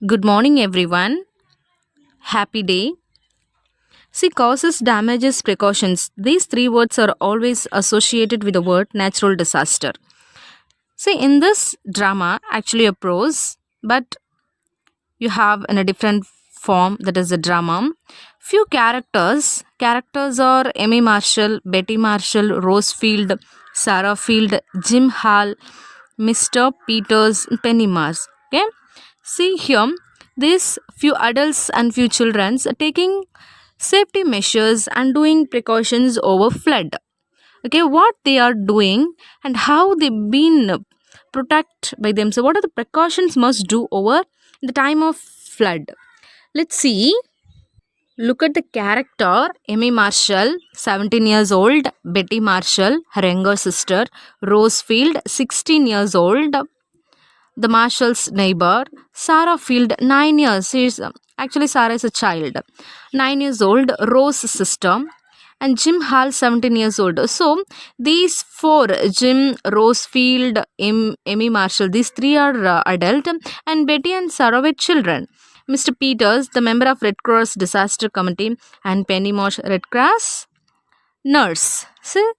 Good morning, everyone. Happy day. See, causes, damages, precautions. These three words are always associated with the word natural disaster. See, in this drama, actually a prose, but you have in a different form that is a drama. Few characters. Characters are Emmy Marshall, Betty Marshall, Rose Field, Sarah Field, Jim Hall, Mr. Peters, Penny Mars. Okay. See here, these few adults and few children are taking safety measures and doing precautions over flood. Okay, what they are doing and how they've been protect by them. So, what are the precautions must do over the time of flood? Let's see. Look at the character Emmy Marshall, 17 years old, Betty Marshall, her younger sister, Rosefield, 16 years old, the Marshall's neighbor, Sarah Field, 9 years. Actually, Sarah is a child, 9 years old, Rose's sister, and Jim Hall, 17 years old. So, these four, Jim, Rosefield, Emmy Marshall, these three are adult, and Betty and Sarah were children. Mr. Peters, the member of Red Cross Disaster Committee, and Penny Marsh, Red Cross nurse. See,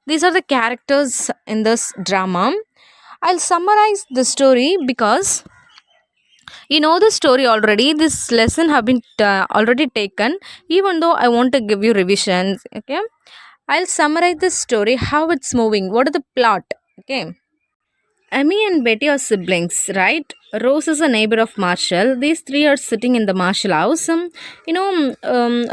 these are the characters in this drama. I'll summarize the story because you know the story already. This lesson have been already taken. Even though I want to give you revisions, okay. I'll summarize the story, how it's moving, what are the plot, okay. Emmy and Betty are siblings, right? Rose is a neighbor of Marshall. These three are sitting in the Marshall house.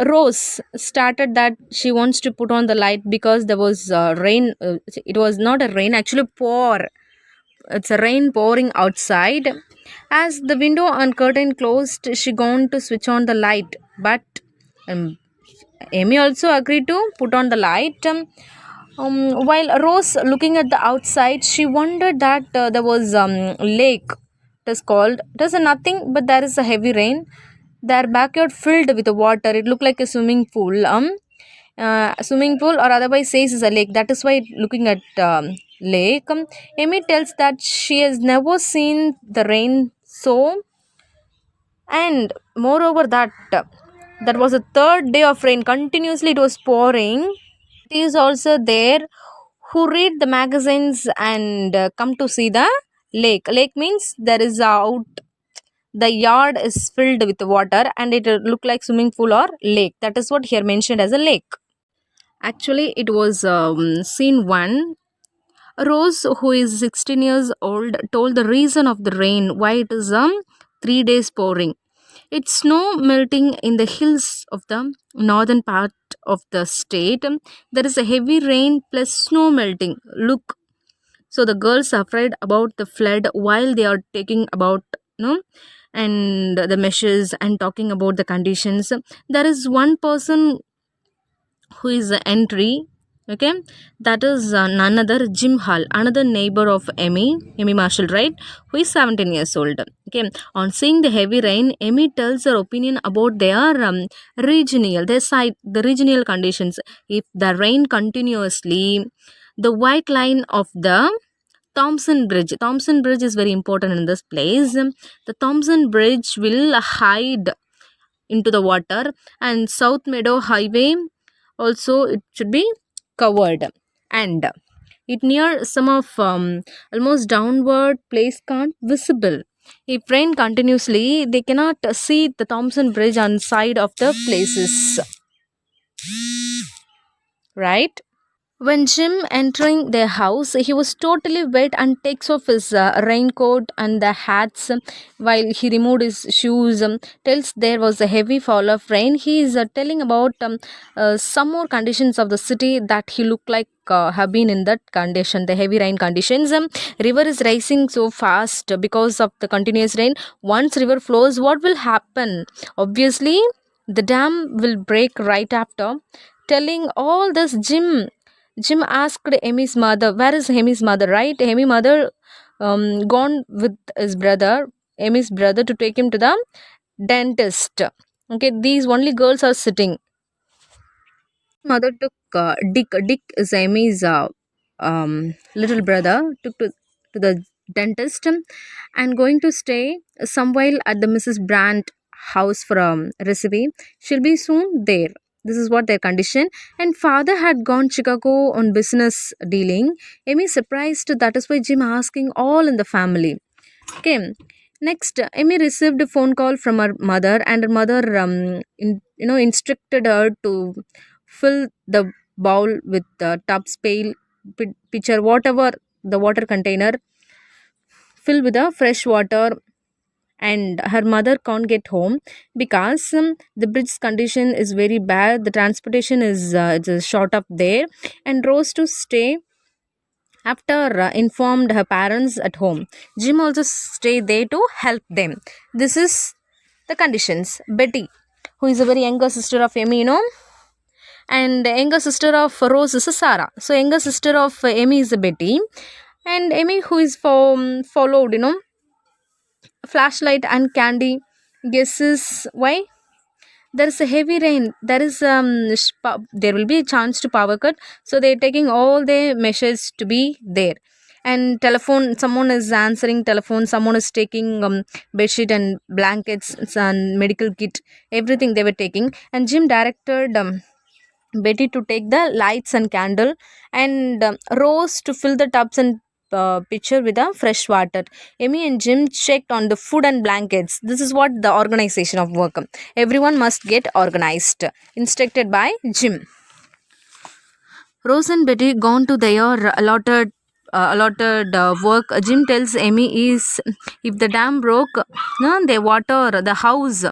Rose started that she wants to put on the light because there was rain. It was not a rain, actually pour. It's a rain pouring outside. As the window and curtain closed, she gone to switch on the light. But um, Amy also agreed to put on the light. While Rose looking at the outside, she wondered that there was lake. It is called. It is nothing, but there is a heavy rain. Their backyard filled with water. It looked like a swimming pool. Swimming pool or otherwise says is a lake. That is why looking at lake. Amy tells that she has never seen the rain so, and moreover that was the third day of rain. Continuously it was pouring. It is also there who read the magazines and come to see the lake. Lake means there is out. The yard is filled with water and it look like swimming pool or lake. That is what here mentioned as a lake. Actually, it was scene one. Rose, who is 16 years old, told the reason of the rain, why it is 3 days pouring. It's snow melting in the hills of the northern part of the state. There is a heavy rain plus snow melting. Look, so the girls are afraid about the flood while they are taking about and the measures and talking about the conditions. There is one person who is the entry, okay, that is none other Jim Hall, another neighbor of Emmy Marshall, right, who is 17 years old. Okay, on seeing the heavy rain, Emmy tells her opinion about their the regional conditions. If the rain continuously, the white line of the Thompson Bridge is very important in this place. The Thompson Bridge will hide into the water, and South Meadow Highway also it should be covered, and it near some of almost downward place can't visible. If rain continuously, they cannot see the Thompson Bridge on side of the places, right? When Jim entering their house, he was totally wet and takes off his raincoat and the hats while he removed his shoes. Tells there was a heavy fall of rain. He is telling about some more conditions of the city that he looked like have been in that condition, the heavy rain conditions. River is rising so fast because of the continuous rain. Once river flows, what will happen? Obviously, the dam will break right after. Telling all this, Jim asked Amy's mother, where is Amy's mother, right? Amy's mother gone with his brother, Amy's brother, to take him to the dentist. Okay, these only girls are sitting. Mother took Dick. Dick is Amy's little brother, took to the dentist and going to stay some while at the Mrs. Brandt house for a recipe. She'll be soon there. This is what their condition. And father had gone Chicago on business dealing. Amy surprised. That is why Jim asking all in the family. Okay. Next, Amy received a phone call from her mother, and her mother, instructed her to fill the bowl with tubs, pail, pitcher, whatever the water container, fill with the fresh water. And her mother can't get home because the bridge condition is very bad. The transportation is it's short up there, and Rose to stay after informed her parents at home. Jim also stay there to help them. This is the conditions. Betty, who is a very younger sister of Amy, and younger sister of Rose is a Sarah. So younger sister of Amy is a Betty, and Amy who is followed, flashlight and candy. Guesses why? There is a heavy rain. There is there will be a chance to power cut, so they're taking all the measures to be there. And telephone, someone is answering telephone, someone is taking bedsheet and blankets and medical kit, everything they were taking. And Jim directed Betty to take the lights and candle, and Rose to fill the tubs and pitcher with the fresh water. Amy and Jim checked on the food and blankets. This is what the organization of work. Everyone must get organized. Instructed by Jim. Rose and Betty gone to their allotted work. Jim tells Amy is if the dam broke, no, they water the house.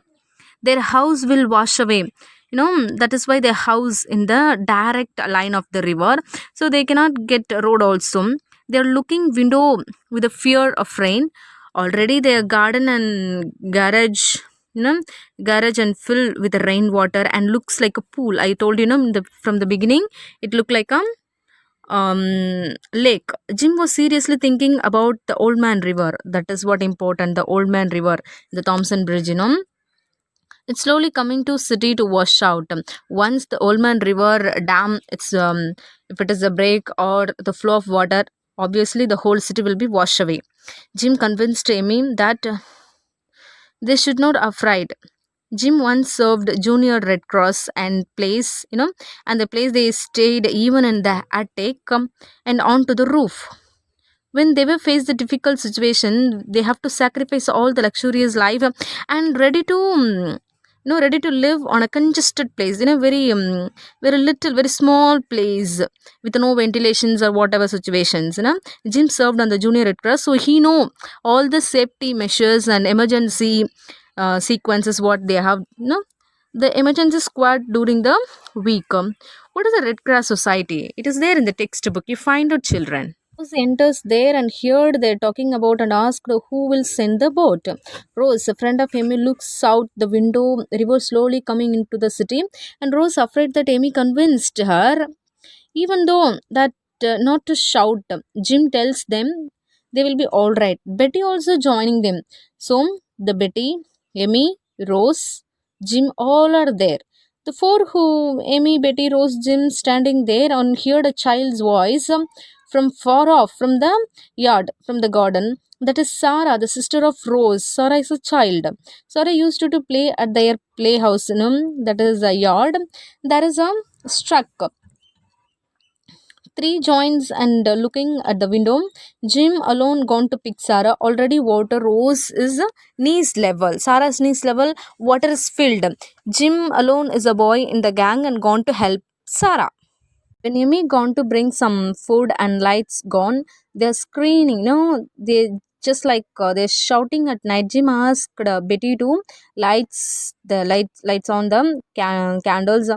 Their house will wash away. That is why they house in the direct line of the river, so they cannot get road also. They are looking window with a fear of rain. Already their garden and garage, garage and fill with rainwater and looks like a pool. I told from the beginning it looked like a lake. Jim was seriously thinking about the Old Man River. That is what important. The Old Man River, the Thompson Bridge. It's slowly coming to city to wash out. Once the Old Man River dam, it's if it is a break or the flow of water, obviously the whole city will be washed away. Jim convinced Amy that they should not afraid. Jim once served Junior Red Cross and place, and the place they stayed even in the attic and onto the roof. When they were faced the difficult situation, they have to sacrifice all the luxurious life and ready to ready to live on a congested place in a very little, very small place with no ventilations or whatever situations. Jim served on the Junior Red Cross, so he know all the safety measures and emergency sequences what they have. The emergency squad during the week. What is the Red Cross Society? It is there in the textbook. You find out, children. Rose enters there and heard they're talking about and asked who will send the boat. Rose, a friend of Amy, looks out the window, river slowly coming into the city, and Rose, afraid that Amy convinced her, even though that not to shout. Jim tells them they will be all right. Betty also joining them. So the Betty, Amy, Rose, Jim all are there. The four who Amy, Betty, Rose, Jim standing there and heard a child's voice from far off from the yard, from the garden. That is Sarah, the sister of Rose. Sarah is a child. Sarah used to play at their playhouse, that is a yard. There is a struck. Three joins and looking at the window. Jim alone gone to pick Sarah. Already water Rose is knees level. Sarah's knees level. Water is filled. Jim alone is a boy in the gang and gone to help Sarah. When Amy gone to bring some food and lights gone, they're screaming. They just like they're shouting at night. Jim asked Betty to lights on the candles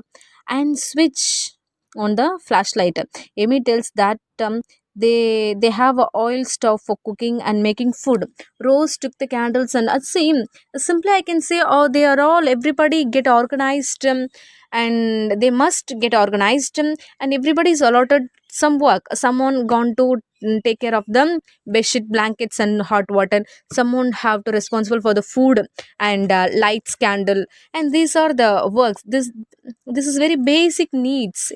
and switch on the flashlight. Amy tells that they have a oil stove for cooking and making food. Rose took the candles and see, simply I can say, oh, they are all everybody get organized, and they must get organized, and everybody is allotted some work. Someone gone to take care of them bedsheet, blankets and hot water. Someone have to responsible for the food and lights, candle, and these are the works. This is very basic needs,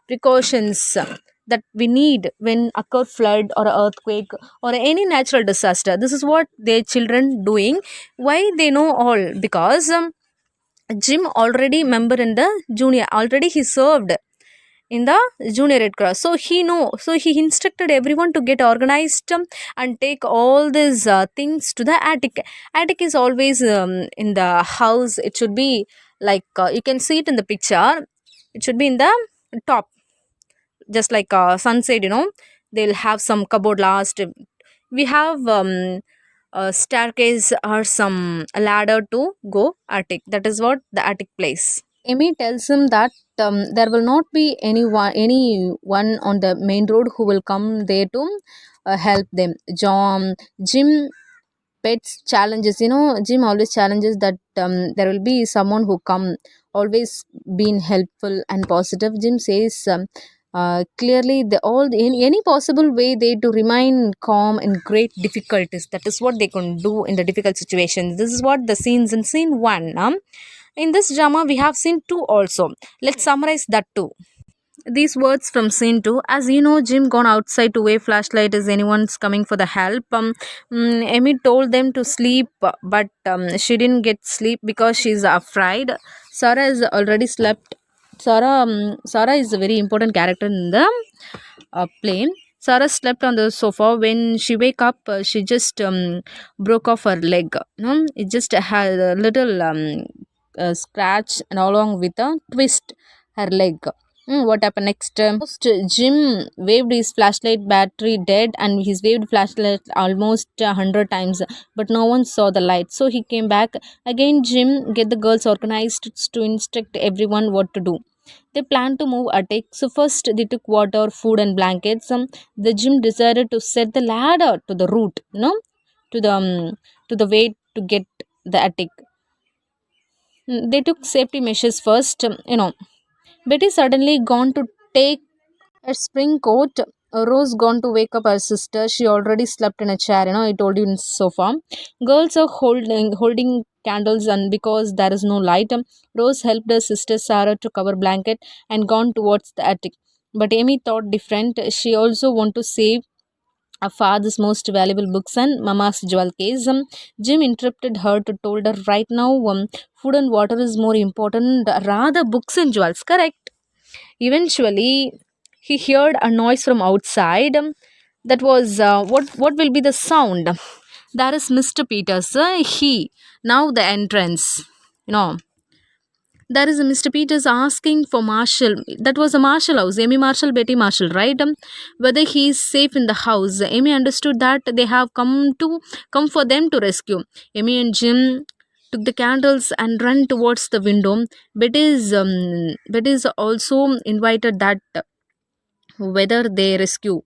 precautions. that we need when occur flood or earthquake or any natural disaster. This is what their children doing. Why they know all? Because Jim already member in the junior, already he served in the junior red cross, so he know, so he instructed everyone to get organized, and take all these things to the attic. Attic is always in the house, it should be like you can see it in the picture, it should be in the top, just like sunset, they'll have some cupboard last. We have a staircase or some ladder to go attic. That is what the attic place. Amy tells him that there will not be anyone on the main road who will come there to help them. Jim pets challenges. Jim always challenges that there will be someone who come, always being helpful and positive. Jim says clearly any possible way they to remain calm in great difficulties. That is what they can do in the difficult situations. This is what the scenes in scene one. In this drama, we have scene 2 also. Let's summarize that too. These words from scene 2. As you know, Jim gone outside to wave flashlight as anyone's coming for the help. Amy told them to sleep, but she didn't get sleep because she's afraid. Sarah has already slept. Sarah is a very important character in the play. Sarah slept on the sofa. When she wake up, she just broke off her leg. It just had a little scratch and along with a twist her leg. What happened next? First, Jim waved his flashlight battery dead, and he's waved flashlight almost 100 times, but no one saw the light. So he came back again. Jim get the girls organized to instruct everyone what to do. They planned to move attic. So first they took water, food, and blankets. The Jim decided to set the ladder to the root, to the way to get the attic. They took safety measures first. Betty suddenly gone to take a spring coat. Rose gone to wake up her sister. She already slept in a chair. I told you in sofa. Girls are holding candles, and because there is no light, Rose helped her sister Sarah to cover blanket and gone towards the attic. But Amy thought different. She also want to save her father's most valuable books and Mama's jewel case. Jim interrupted her to told her right now food and water is more important rather books and jewels. Correct. Eventually, he heard a noise from outside. That was what will be the sound? That is Mr. Peters. He now the entrance. You know there is a Mr. Peters asking for Marshall. That was a Marshall house. Amy Marshall, Betty Marshall, right? Whether he is safe in the house. Amy understood that they have come for them to rescue. Amy and Jim took the candles and ran towards the window. Betty is also invited that whether they rescue,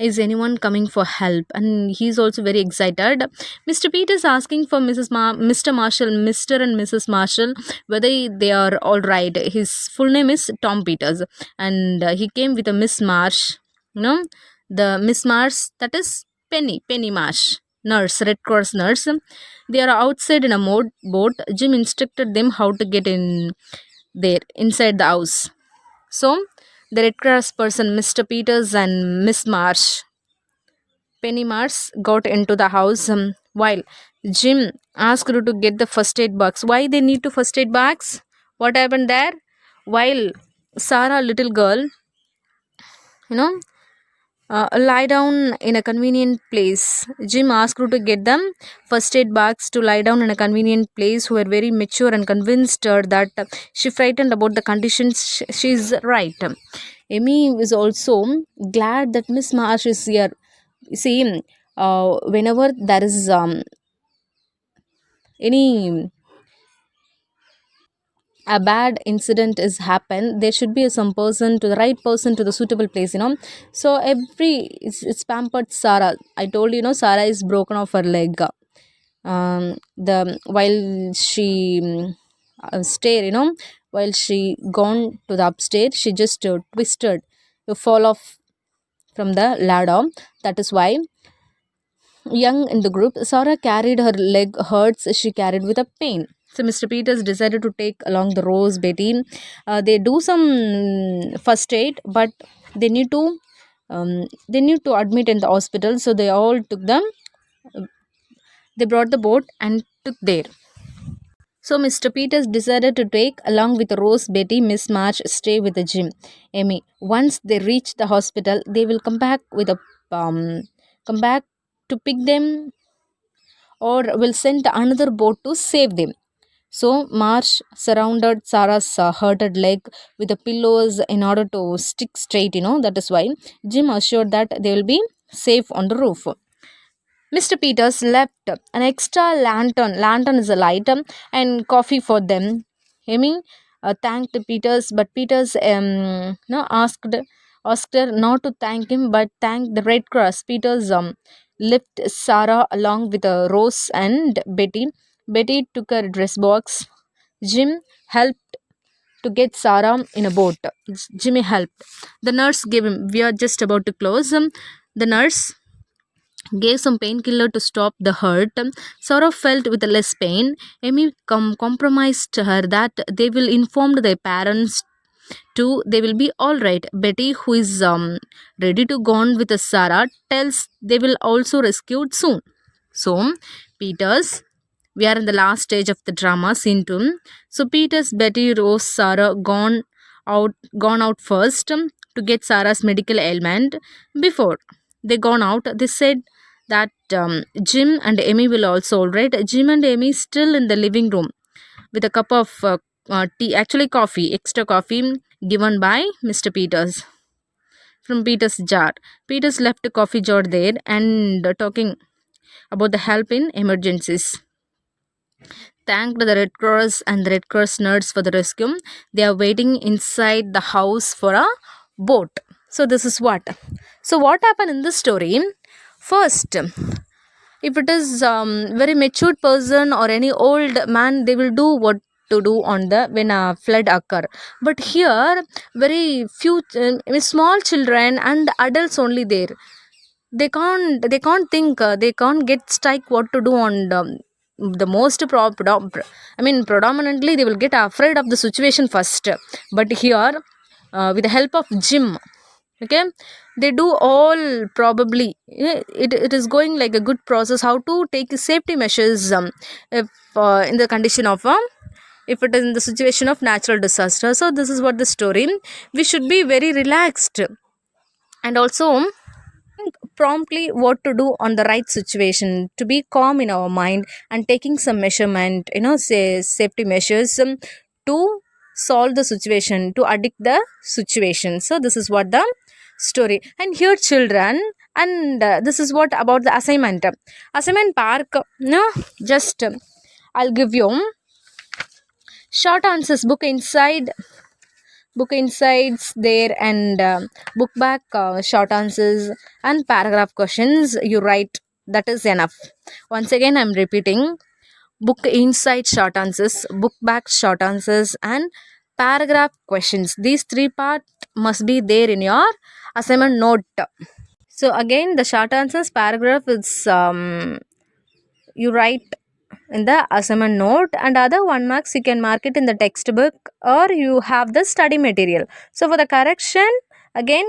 is anyone coming for help, and he's also very excited. Mr. Pete is asking for Mr. Marshall, Mr. and Mrs. Marshall, whether they are all right. His full name is Tom Peters, and he came with a Miss Marsh. The Miss Marsh, that is Penny Marsh, nurse, Red Cross nurse. They are outside in a boat. Jim instructed them how to get in there inside the house. So the Red Cross person, Mr. Peters and Miss Marsh, Penny Marsh, got into the house, while Jim asked her to get the first aid box. Why they need to first aid box? What happened there? While Sarah, little girl, you know, lie down in a convenient place. Jim asked her to get them first aid bags to lie down in a convenient place. Who were very mature and convinced her that she frightened about the conditions. She's right. Amy is also glad that Miss Marsh is here. See, whenever there is any a bad incident is happened, there should be some person to the right person to the suitable place. So it's pampered Sarah. I told Sarah is broken off her leg. The while she stayed, while she gone to the upstairs, she just twisted to fall off from the ladder. That is why young in the group, Sarah carried her leg hurts. She carried with a pain. So Mr. Peters decided to take along the Rose, Betty. They do some first aid, but they need to they need to admit in the hospital, so they all took them. They brought the boat and took there. So Mr. Peters decided to take along with Rose, Betty, Miss March, stay with Jim, Amy. Once they reach the hospital, they will come back with a come back to pick them, or will send another boat to save them. So March surrounded Sarah's hurted leg with the pillows in order to stick straight. That is why Jim assured that they will be safe on the roof. Mr. Peters left an extra lantern. Lantern is a light, and coffee for them. Amy thanked Peters, but Peters no, asked her not to thank him, but thank the Red Cross. Peters left Sarah along with Rose and Betty. Betty took her dress box. Jim helped to get Sarah in a boat. Jimmy helped. The nurse gave him. We are just about to close. The nurse gave some painkiller to stop the hurt. Sarah felt with less pain. Amy compromised her that they will inform their parents too. They will be all right. Betty, who is ready to go on with Sarah, tells they will also rescued soon. So, Peters, we are in the last stage of the drama, scene 2. So, Peters, Betty, Rose, Sarah gone out first to get Sarah's medical ailment. Before they gone out, they said that Jim and Amy will also all right. Jim and Amy still in the living room with a cup of tea, actually coffee, extra coffee given by Mr. Peters from Peters' jar. Peters left a coffee jar there and talking about the help in emergencies. Thanked the Red Cross and the Red Cross nurse for the rescue. They are waiting inside the house for a boat. So this is what. So what happened in this story? First, if it is very matured person or any old man, they will do what to do on the when a flood occur. But here, very few small children and adults only there. They can't think. They can't get strike what to do on the most predominantly they will get afraid of the situation first. But here, with the help of Jim, okay, they do all probably. It is going like a good process how to take safety measures if in the condition of if it is in the situation of natural disaster. So this is what the story. We should be very relaxed and also think promptly what to do on the right situation, to be calm in our mind and taking some measurement, say safety measures to solve the situation, to addict the situation. So this is what the story. And here children, and this is what about the assignment park. No, just I'll give you short answers, book insights there, and book back short answers and paragraph questions you write. That is enough. Once again I'm repeating: book inside short answers, book back short answers, and paragraph questions. These three parts must be there in your assignment note. So again, the short answers paragraph is you write in the assignment note, and other 1 marks you can mark it in the textbook or you have the study material. So for the correction, again,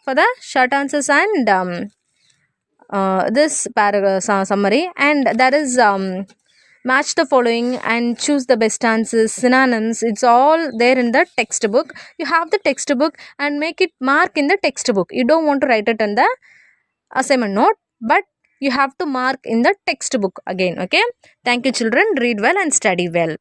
for the short answers and this paragraph summary, and that is match the following and choose the best answers, synonyms. It's all there in the textbook. You have the textbook and make it mark in the textbook. You don't want to write it in the assignment note, but you have to mark in the textbook again. Okay, thank you children. Read well and study well.